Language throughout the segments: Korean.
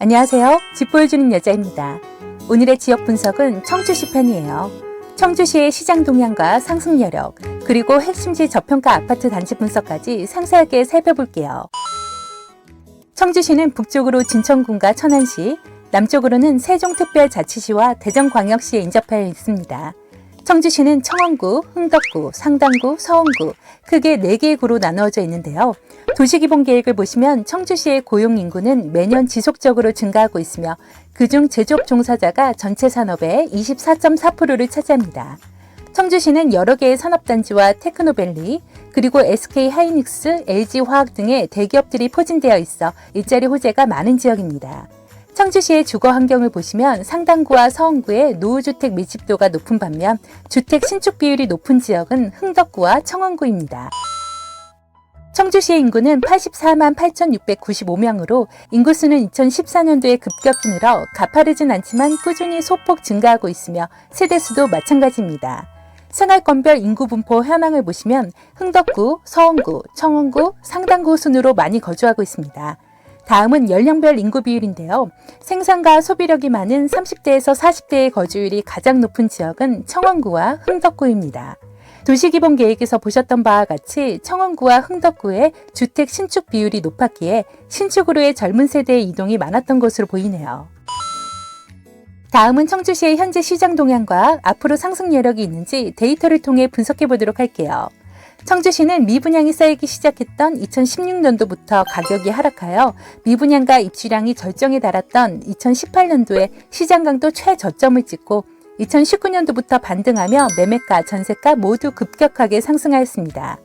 안녕하세요. 집 보여주는 여자입니다. 오늘의 지역 분석은 청주시 편이에요. 청주시의 시장 동향과 상승 여력, 그리고 핵심지 저평가 아파트 단지 분석까지 상세하게 살펴볼게요. 청주시는 북쪽으로 진천군과 천안시, 남쪽으로는 세종특별자치시와 대전광역시에 인접하여 있습니다. 청주시는 청원구, 흥덕구, 상당구, 서원구 크게 4개의 구로 나누어져 있는데요. 도시기본계획을 보시면 청주시의 고용인구는 매년 지속적으로 증가하고 있으며 그중 제조업 종사자가 전체 산업의 24.4%를 차지합니다. 청주시는 여러 개의 산업단지와 테크노밸리, 그리고 SK하이닉스, LG화학 등의 대기업들이 포진되어 있어 일자리 호재가 많은 지역입니다. 청주시의 주거 환경을 보시면 상당구와 서원구의 노후주택 밀집도가 높은 반면 주택 신축 비율이 높은 지역은 흥덕구와 청원구입니다. 청주시의 인구는 84만 8,695명으로 인구수는 2014년도에 급격히 늘어 가파르진 않지만 꾸준히 소폭 증가하고 있으며 세대수도 마찬가지입니다. 생활권별 인구 분포 현황을 보시면 흥덕구, 서원구, 청원구, 상당구 순으로 많이 거주하고 있습니다. 다음은 연령별 인구 비율인데요. 생산과 소비력이 많은 30대에서 40대의 거주율이 가장 높은 지역은 청원구와 흥덕구입니다. 도시기본계획에서 보셨던 바와 같이 청원구와 흥덕구의 주택 신축 비율이 높았기에 신축으로의 젊은 세대의 이동이 많았던 것으로 보이네요. 다음은 청주시의 현재 시장 동향과 앞으로 상승 여력이 있는지 데이터를 통해 분석해 보도록 할게요. 청주시는 미분양이 쌓이기 시작했던 2016년도부터 가격이 하락하여 미분양과 입주량이 절정에 달았던 2018년도에 시장 강도 최저점을 찍고 2019년도부터 반등하며 매매가, 전세가 모두 급격하게 상승하였습니다.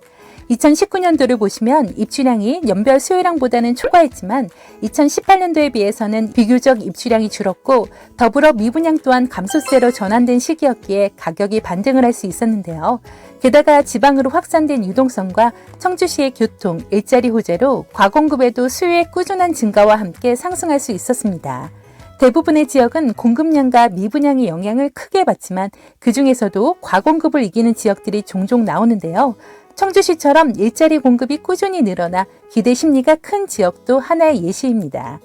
2019년도를 보시면 입주량이 연별 수요량보다는 초과했지만 2018년도에 비해서는 비교적 입주량이 줄었고 더불어 미분양 또한 감소세로 전환된 시기였기에 가격이 반등을 할 수 있었는데요. 게다가 지방으로 확산된 유동성과 청주시의 교통, 일자리 호재로 과공급에도 수요의 꾸준한 증가와 함께 상승할 수 있었습니다. 대부분의 지역은 공급량과 미분양의 영향을 크게 받지만 그 중에서도 과공급을 이기는 지역들이 종종 나오는데요. 청주시처럼 일자리 공급이 꾸준히 늘어나 기대 심리가 큰 지역도 하나의 예시입니다.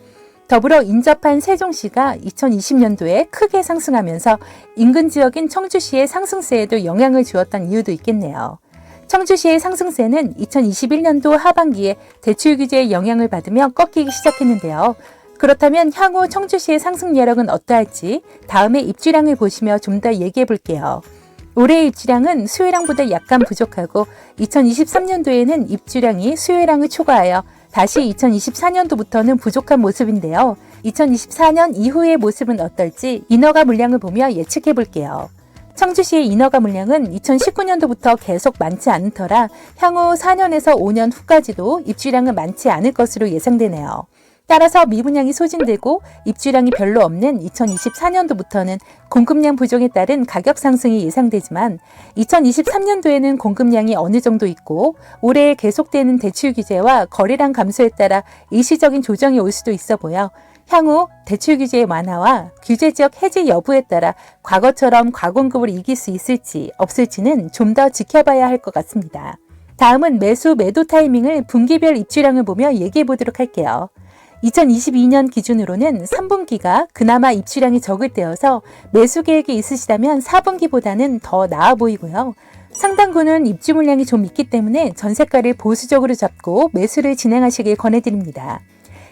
더불어 인접한 세종시가 2020년도에 크게 상승하면서 인근 지역인 청주시의 상승세에도 영향을 주었던 이유도 있겠네요. 청주시의 상승세는 2021년도 하반기에 대출 규제의 영향을 받으며 꺾이기 시작했는데요. 그렇다면 향후 청주시의 상승 여력은 어떠할지 다음에 입주량을 보시며 좀 더 얘기해 볼게요. 올해의 입주량은 수요량보다 약간 부족하고 2023년도에는 입주량이 수요량을 초과하여 다시 2024년도부터는 부족한 모습인데요. 2024년 이후의 모습은 어떨지 인허가 물량을 보며 예측해 볼게요. 청주시의 인허가 물량은 2019년도부터 계속 많지 않은 터라 향후 4년에서 5년 후까지도 입주량은 많지 않을 것으로 예상되네요. 따라서 미분양이 소진되고 입주량이 별로 없는 2024년도부터는 공급량 부족에 따른 가격 상승이 예상되지만 2023년도에는 공급량이 어느 정도 있고 올해 계속되는 대출 규제와 거래량 감소에 따라 일시적인 조정이 올 수도 있어 보여 향후 대출 규제의 완화와 규제 지역 해지 여부에 따라 과거처럼 과공급을 이길 수 있을지 없을지는 좀 더 지켜봐야 할 것 같습니다. 다음은 매도 타이밍을 분기별 입주량을 보며 얘기해 보도록 할게요. 2022년 기준으로는 3분기가 그나마 입주량이 적을 때여서 매수 계획이 있으시다면 4분기보다는 더 나아 보이고요. 상당구는 입주 물량이 좀 있기 때문에 전세가를 보수적으로 잡고 매수를 진행하시길 권해드립니다.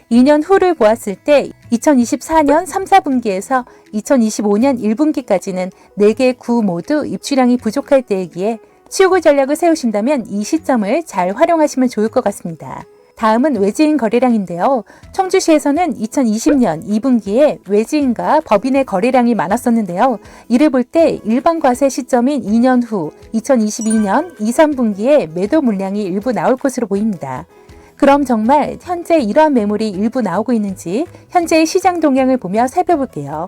2년 후를 보았을 때 2024년 3, 4분기에서 2025년 1분기까지는 4개 구 모두 입주량이 부족할 때이기에 치우구 전략을 세우신다면 이 시점을 잘 활용하시면 좋을 것 같습니다. 다음은 외지인 거래량인데요. 청주시에서는 2020년 2분기에 외지인과 법인의 거래량이 많았었는데요. 이를 볼 때 일반 과세 시점인 2년 후 2022년 2, 3분기에 매도 물량이 일부 나올 것으로 보입니다. 그럼 정말 현재 이러한 매물이 일부 나오고 있는지 현재의 시장 동향을 보며 살펴볼게요.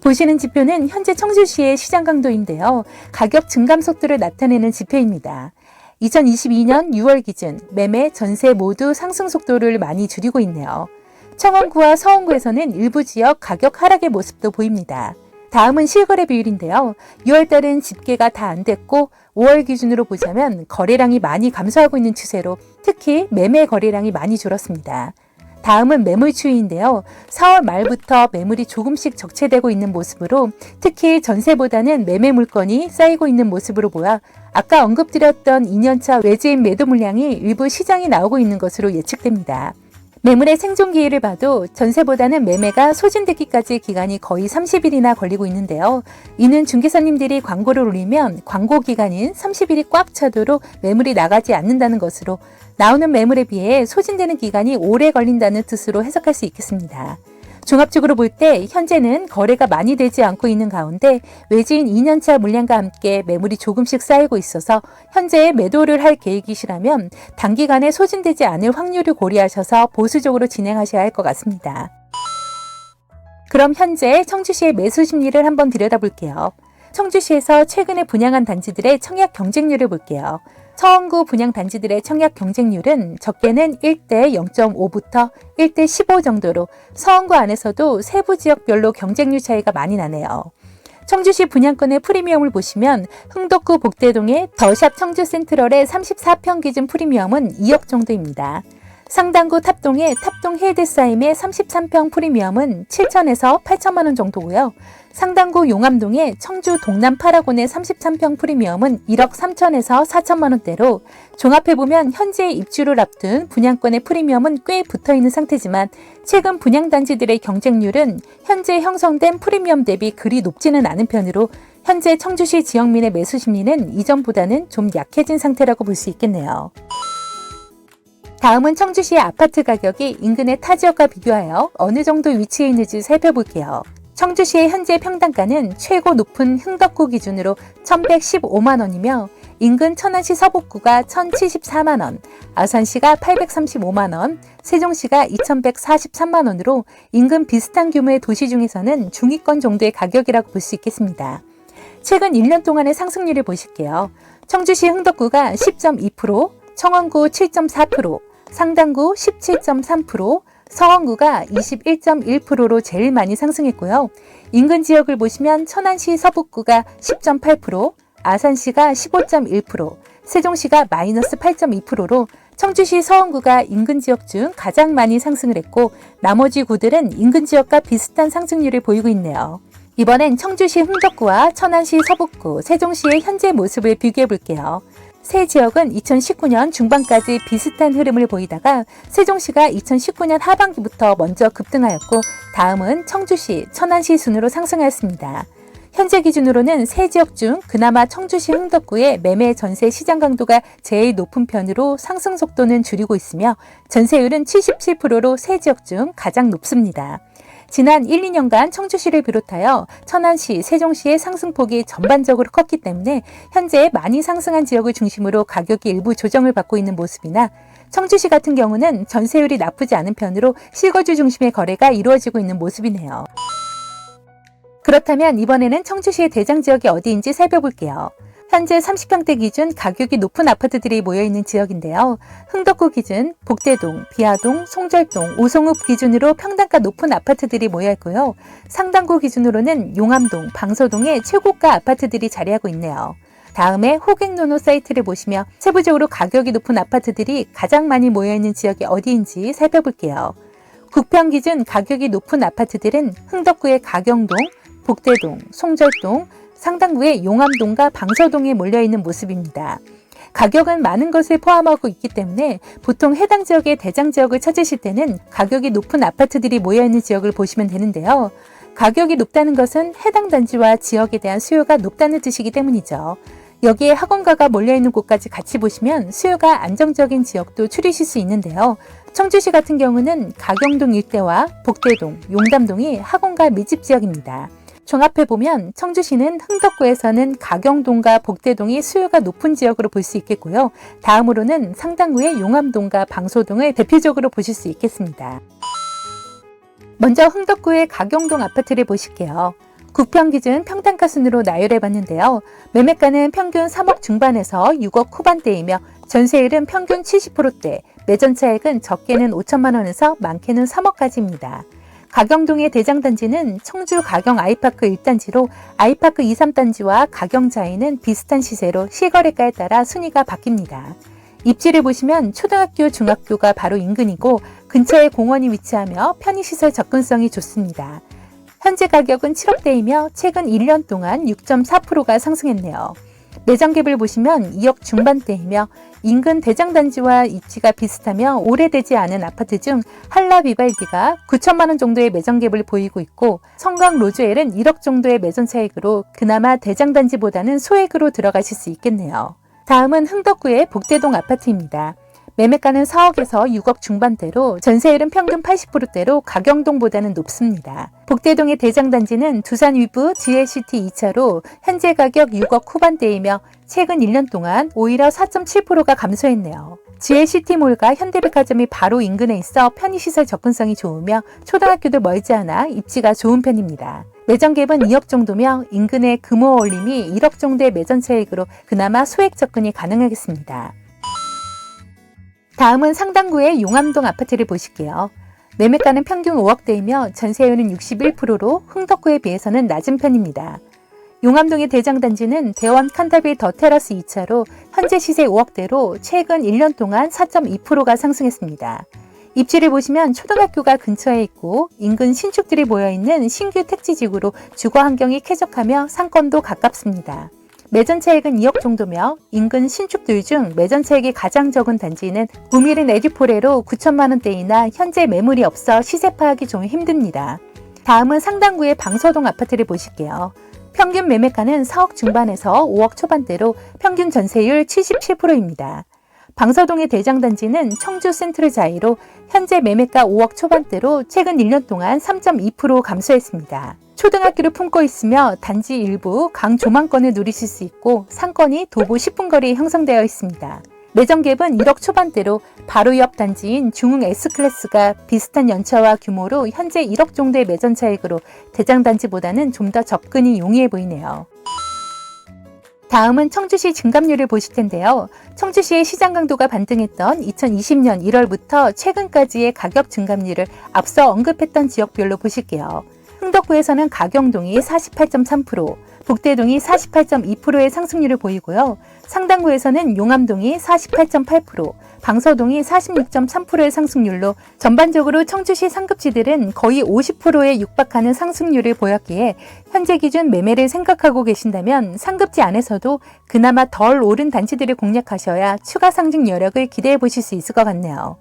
보시는 지표는 현재 청주시의 시장 강도인데요. 가격 증감 속도를 나타내는 지표입니다. 2022년 6월 기준 매매, 전세 모두 상승 속도를 많이 줄이고 있네요. 청원구와 서원구에서는 일부 지역 가격 하락의 모습도 보입니다. 다음은 실거래 비율인데요. 6월달은 집계가 다 안 됐고 5월 기준으로 보자면 거래량이 많이 감소하고 있는 추세로 특히 매매 거래량이 많이 줄었습니다. 다음은 매물 추이인데요. 4월 말부터 매물이 조금씩 적체되고 있는 모습으로 특히 전세보다는 매매 물건이 쌓이고 있는 모습으로 보아 아까 언급드렸던 2년차 외지인 매도 물량이 일부 시장에 나오고 있는 것으로 예측됩니다. 매물의 생존기일을 봐도 전세보다는 매매가 소진되기까지 기간이 거의 30일이나 걸리고 있는데요. 이는 중개사님들이 광고를 올리면 광고 기간인 30일이 꽉 차도록 매물이 나가지 않는다는 것으로 나오는 매물에 비해 소진되는 기간이 오래 걸린다는 뜻으로 해석할 수 있겠습니다. 종합적으로 볼 때 현재는 거래가 많이 되지 않고 있는 가운데 외지인 2년차 물량과 함께 매물이 조금씩 쌓이고 있어서 현재 매도를 할 계획이시라면 단기간에 소진되지 않을 확률을 고려하셔서 보수적으로 진행하셔야 할 것 같습니다. 그럼 현재 청주시의 매수 심리를 한번 들여다볼게요. 청주시에서 최근에 분양한 단지들의 청약 경쟁률을 볼게요. 서원구 분양 단지들의 청약 경쟁률은 적게는 1대 0.5부터 1대 15 정도로 서원구 안에서도 세부 지역별로 경쟁률 차이가 많이 나네요. 청주시 분양권의 프리미엄을 보시면 흥덕구 복대동의 더샵 청주센트럴의 34평 기준 프리미엄은 2억 정도입니다. 상당구 탑동의 탑동 힐드사임의 33평 프리미엄은 7천에서 8천만 원 정도고요. 상당구 용암동의 청주 동남 파라곤의 33평 프리미엄은 1억 3천에서 4천만 원대로 종합해보면 현재 입주를 앞둔 분양권의 프리미엄은 꽤 붙어있는 상태지만 최근 분양단지들의 경쟁률은 현재 형성된 프리미엄 대비 그리 높지는 않은 편으로 현재 청주시 지역민의 매수 심리는 이전보다는 좀 약해진 상태라고 볼 수 있겠네요. 다음은 청주시의 아파트 가격이 인근의 타 지역과 비교하여 어느 정도 위치해 있는지 살펴볼게요. 청주시의 현재 평당가는 최고 높은 흥덕구 기준으로 1,115만 원이며 인근 천안시 서북구가 1,074만 원, 아산시가 835만 원, 세종시가 2,143만 원으로 인근 비슷한 규모의 도시 중에서는 중위권 정도의 가격이라고 볼 수 있겠습니다. 최근 1년 동안의 상승률을 보실게요. 청주시 흥덕구가 10.2%, 청원구 7.4%, 상당구 17.3%, 서원구가 21.1%로 제일 많이 상승했고요. 인근 지역을 보시면 천안시 서북구가 10.8%, 아산시가 15.1%, 세종시가 마이너스 8.2%로 청주시 서원구가 인근 지역 중 가장 많이 상승을 했고 나머지 구들은 인근 지역과 비슷한 상승률을 보이고 있네요. 이번엔 청주시 흥덕구와 천안시 서북구, 세종시의 현재 모습을 비교해 볼게요. 세 지역은 2019년 중반까지 비슷한 흐름을 보이다가 세종시가 2019년 하반기부터 먼저 급등하였고 다음은 청주시, 천안시 순으로 상승하였습니다. 현재 기준으로는 세 지역 중 그나마 청주시 흥덕구의 매매 전세 시장 강도가 제일 높은 편으로 상승 속도는 줄이고 있으며 전세율은 77%로 세 지역 중 가장 높습니다. 지난 1, 2년간 청주시를 비롯하여 천안시, 세종시의 상승폭이 전반적으로 컸기 때문에 현재 많이 상승한 지역을 중심으로 가격이 일부 조정을 받고 있는 모습이나 청주시 같은 경우는 전세율이 나쁘지 않은 편으로 실거주 중심의 거래가 이루어지고 있는 모습이네요. 그렇다면 이번에는 청주시의 대장 지역이 어디인지 살펴볼게요. 현재 30평대 기준 가격이 높은 아파트들이 모여있는 지역인데요. 흥덕구 기준 복대동, 비아동, 송절동, 오송읍 기준으로 평당가 높은 아파트들이 모여있고요. 상당구 기준으로는 용암동, 방서동의 최고가 아파트들이 자리하고 있네요. 다음에 호객노노 사이트를 보시며 세부적으로 가격이 높은 아파트들이 가장 많이 모여있는 지역이 어디인지 살펴볼게요. 국평 기준 가격이 높은 아파트들은 흥덕구의 가경동, 복대동, 송절동, 상당구의 용암동과 방서동에 몰려있는 모습입니다. 가격은 많은 것을 포함하고 있기 때문에 보통 해당 지역의 대장 지역을 찾으실 때는 가격이 높은 아파트들이 모여있는 지역을 보시면 되는데요. 가격이 높다는 것은 해당 단지와 지역에 대한 수요가 높다는 뜻이기 때문이죠. 여기에 학원가가 몰려있는 곳까지 같이 보시면 수요가 안정적인 지역도 추리실 수 있는데요. 청주시 같은 경우는 가경동 일대와 복대동, 용담동이 학원가 밀집 지역입니다. 종합해보면 청주시는 흥덕구에서는 가경동과 복대동이 수요가 높은 지역으로 볼 수 있겠고요. 다음으로는 상당구의 용암동과 방소동을 대표적으로 보실 수 있겠습니다. 먼저 흥덕구의 가경동 아파트를 보실게요. 국평 기준 평당가 순으로 나열해봤는데요. 매매가는 평균 3억 중반에서 6억 후반대이며 전세율은 평균 70%대, 매전 차액은 적게는 5천만 원에서 많게는 3억까지입니다. 가경동의 대장단지는 청주 가경 아이파크 1단지로 아이파크 2, 3단지와 가경 자이는 비슷한 시세로 실거래가에 따라 순위가 바뀝니다. 입지를 보시면 초등학교, 중학교가 바로 인근이고 근처에 공원이 위치하며 편의시설 접근성이 좋습니다. 현재 가격은 7억대이며 최근 1년 동안 6.4%가 상승했네요. 매장 갭을 보시면 2억 중반대이며 인근 대장단지와 입지가 비슷하며 오래되지 않은 아파트 중 한라 비발디가 9천만 원 정도의 매장 갭을 보이고 있고, 성강 로즈엘은 1억 정도의 매전 차익으로 그나마 대장단지보다는 소액으로 들어가실 수 있겠네요. 다음은 흥덕구의 복대동 아파트입니다. 매매가는 4억에서 6억 중반대로 전세율은 평균 80%대로 가경동보다는 높습니다. 복대동의 대장단지는 두산 위브 GLCT 2차로 현재 가격 6억 후반대이며 최근 1년 동안 오히려 4.7%가 감소했네요. GLCT몰과 현대백화점이 바로 인근에 있어 편의시설 접근성이 좋으며 초등학교도 멀지 않아 입지가 좋은 편입니다. 매전 갭은 2억 정도며 인근의 금호 어울림이 1억 정도의 매전 차익으로 그나마 소액 접근이 가능하겠습니다. 다음은 상당구의 용암동 아파트를 보실게요. 매매가는 평균 5억대이며 전세율은 61%로 흥덕구에 비해서는 낮은 편입니다. 용암동의 대장단지는 대원 칸다빌 더 테라스 2차로 현재 시세 5억대로 최근 1년 동안 4.2%가 상승했습니다. 입지를 보시면 초등학교가 근처에 있고 인근 신축들이 모여있는 신규 택지지구로 주거 환경이 쾌적하며 상권도 가깝습니다. 매전 차익은 2억 정도며 인근 신축들 중 매전 차익이 가장 적은 단지는 우미린 에듀포레로 9천만 원대이나 현재 매물이 없어 시세 파악이 좀 힘듭니다. 다음은 상당구의 방서동 아파트를 보실게요. 평균 매매가는 4억 중반에서 5억 초반대로 평균 전세율 77%입니다. 방서동의 대장단지는 청주 센트럴 자이로 현재 매매가 5억 초반대로 최근 1년 동안 3.2% 감소했습니다. 초등학교를 품고 있으며 단지 일부 강 조망권을 누리실 수 있고 상권이 도보 10분 거리에 형성되어 있습니다. 매전 갭은 1억 초반대로 바로 옆 단지인 중흥 S클래스가 비슷한 연차와 규모로 현재 1억 정도의 매전 차익으로 대장단지보다는 좀 더 접근이 용이해 보이네요. 다음은 청주시 증감률을 보실 텐데요. 청주시의 시장 강도가 반등했던 2020년 1월부터 최근까지의 가격 증감률을 앞서 언급했던 지역별로 보실게요. 흥덕구에서는 가경동이 48.3%, 복대동이 48.2%의 상승률을 보이고요. 상당구에서는 용암동이 48.8%, 방서동이 46.3%의 상승률로 전반적으로 청주시 상급지들은 거의 50%에 육박하는 상승률을 보였기에 현재 기준 매매를 생각하고 계신다면 상급지 안에서도 그나마 덜 오른 단지들을 공략하셔야 추가 상승 여력을 기대해 보실 수 있을 것 같네요.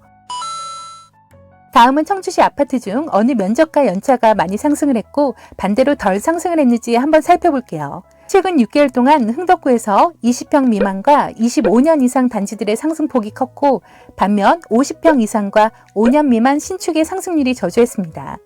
다음은 청주시 아파트 중 어느 면적과 연차가 많이 상승을 했고 반대로 덜 상승을 했는지 한번 살펴볼게요. 최근 6개월 동안 흥덕구에서 20평 미만과 25년 이상 단지들의 상승폭이 컸고 반면 50평 이상과 5년 미만 신축의 상승률이 저조했습니다.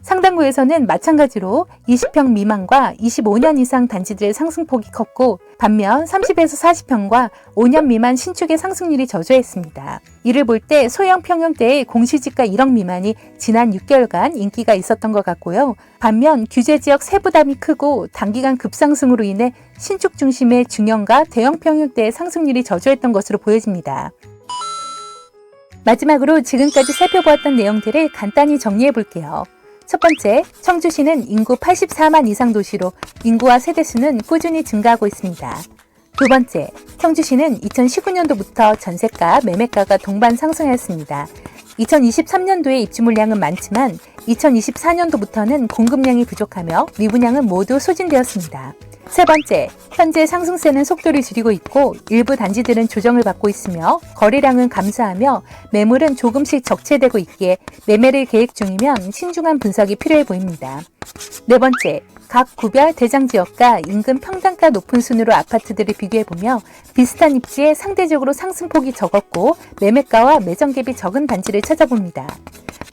상당구에서는 마찬가지로 20평 미만과 25년 이상 단지들의 상승폭이 컸고 반면 30에서 40평과 5년 미만 신축의 상승률이 저조했습니다. 이를 볼 때 소형 평형대의 공시지가 1억 미만이 지난 6개월간 인기가 있었던 것 같고요. 반면 규제지역 세부담이 크고 단기간 급상승으로 인해 신축 중심의 중형과 대형 평형대의 상승률이 저조했던 것으로 보여집니다. 마지막으로 지금까지 살펴보았던 내용들을 간단히 정리해 볼게요. 첫 번째, 청주시는 인구 84만 이상 도시로 인구와 세대수는 꾸준히 증가하고 있습니다. 두 번째, 청주시는 2019년도부터 전세가, 매매가가 동반 상승하였습니다. 2023년도에 입주 물량은 많지만 2024년도부터는 공급량이 부족하며 미분양은 모두 소진되었습니다. 세 번째, 현재 상승세는 속도를 줄이고 있고 일부 단지들은 조정을 받고 있으며 거래량은 감소하며 매물은 조금씩 적체되고 있기에 매매를 계획 중이면 신중한 분석이 필요해 보입니다. 네 번째, 각 구별 대장 지역과 인근 평당가 높은 순으로 아파트들을 비교해보며 비슷한 입지에 상대적으로 상승폭이 적었고 매매가와 매전 갭이 적은 단지를 찾아봅니다.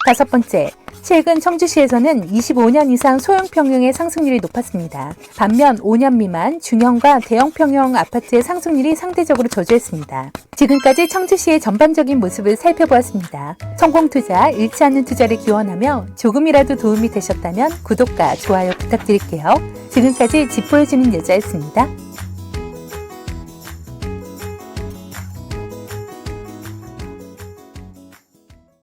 다섯 번째, 최근 청주시에서는 25년 이상 소형 평형의 상승률이 높았습니다. 반면 5년 미만 중형과 대형 평형 아파트의 상승률이 상대적으로 저조했습니다. 지금까지 청주시의 전반적인 모습을 살펴보았습니다. 성공투자, 잃지 않는 투자를 기원하며 조금이라도 도움이 되셨다면 구독과 좋아요 부탁드릴게요. 지금까지 집 보여주는 여자였습니다.